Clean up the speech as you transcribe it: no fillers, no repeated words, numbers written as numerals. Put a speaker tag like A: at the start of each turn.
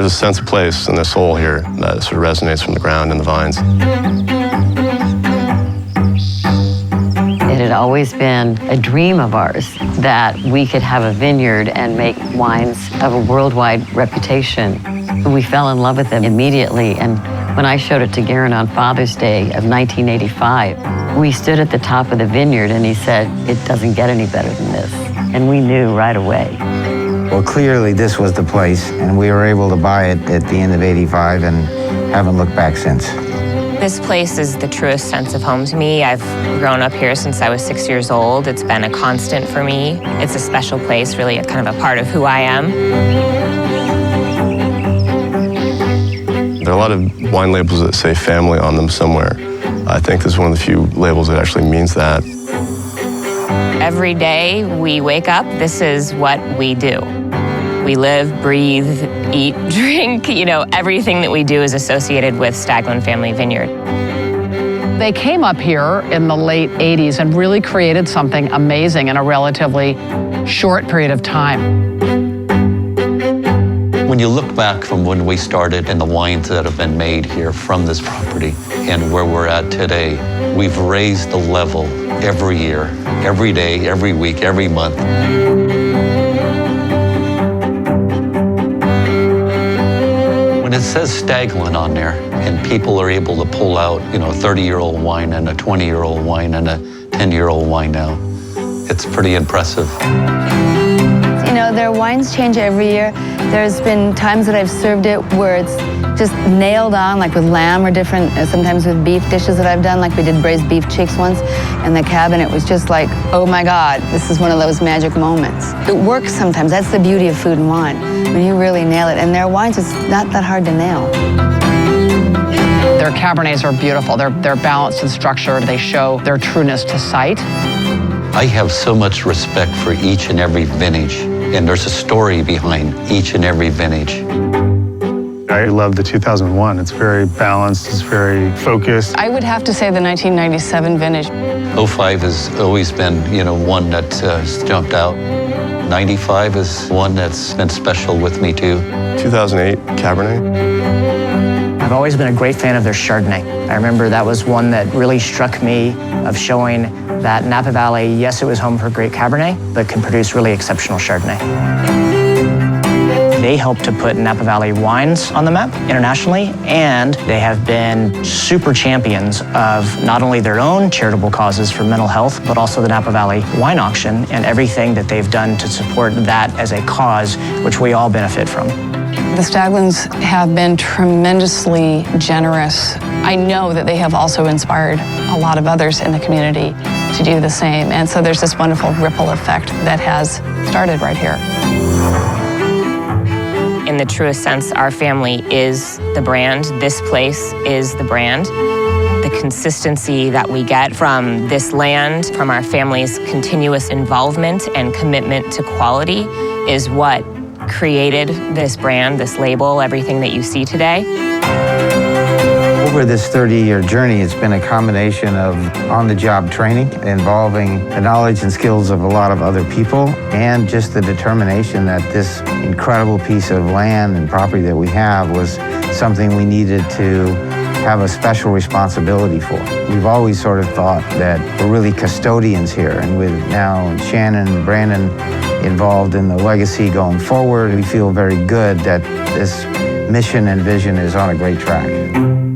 A: a sense of place and a soul here that sort of resonates from the ground and the vines.
B: It had always been a dream of ours that we could have a vineyard and make wines of a worldwide reputation. We fell in love with them immediately, and when I showed it to Garen on Father's Day of 1985, we stood at the top of the vineyard and he said, "It doesn't get any better than this." And we knew right away.
C: Well, clearly this was the place, and we were able to buy it at the end of '85 and haven't looked back since.
D: This place is the truest sense of home to me. I've grown up here since I was 6 years old. It's been a constant for me. It's a special place, really kind of a part of who I am.
A: There are a lot of wine labels that say family on them somewhere. I think this is one of the few labels that actually means that.
D: Every day we wake up, this is what we do. We live, breathe, eat, drink, everything that we do is associated with Staglin Family Vineyard.
E: They came up here in the late 80s and really created something amazing in a relatively short period of time.
F: When you look back from when we started and the wines that have been made here from this property and where we're at today, we've raised the level every year, every day, every week, every month. When it says Staglin on there and people are able to pull out, a 30-year-old wine and a 20-year-old wine and a 10-year-old wine now, it's pretty impressive.
G: Their wines change every year. There's been times that I've served it where it's just nailed on, like with lamb or different, sometimes with beef dishes that I've done, like we did braised beef cheeks once in the cabin. It was just like, oh my God, this is one of those magic moments. It works sometimes. That's the beauty of food and wine, when you really nail it. And their wines, it's not that hard to nail.
E: Their Cabernets are beautiful. They're balanced and structured. They show their trueness to sight.
F: I have so much respect for each and every vintage, and there's a story behind each and every vintage.
H: I love the 2001. It's very balanced, it's very focused.
G: I would have to say the 1997 vintage.
F: 05 has always been, one that has jumped out. 95 is one that's been special with me too.
A: 2008 Cabernet.
I: I've always been a great fan of their Chardonnay. I remember that was one that really struck me of showing that Napa Valley, yes, it was home for great Cabernet, but can produce really exceptional Chardonnay. They helped to put Napa Valley wines on the map internationally, and they have been super champions of not only their own charitable causes for mental health, but also the Napa Valley Wine Auction and everything that they've done to support that as a cause, which we all benefit from.
G: The Staglins have been tremendously generous. I know that they have also inspired a lot of others in the community to do the same. And so there's this wonderful ripple effect that has started right here.
D: In the truest sense, our family is the brand. This place is the brand. The consistency that we get from this land, from our family's continuous involvement and commitment to quality is what created this brand, this label, everything that you see today.
C: Over this 30-year journey, it's been a combination of on-the-job training involving the knowledge and skills of a lot of other people and just the determination that this incredible piece of land and property that we have was something we needed to have a special responsibility for. We've always sort of thought that we're really custodians here, and with now Shannon and Brandon involved in the legacy going forward, we feel very good that this mission and vision is on a great track.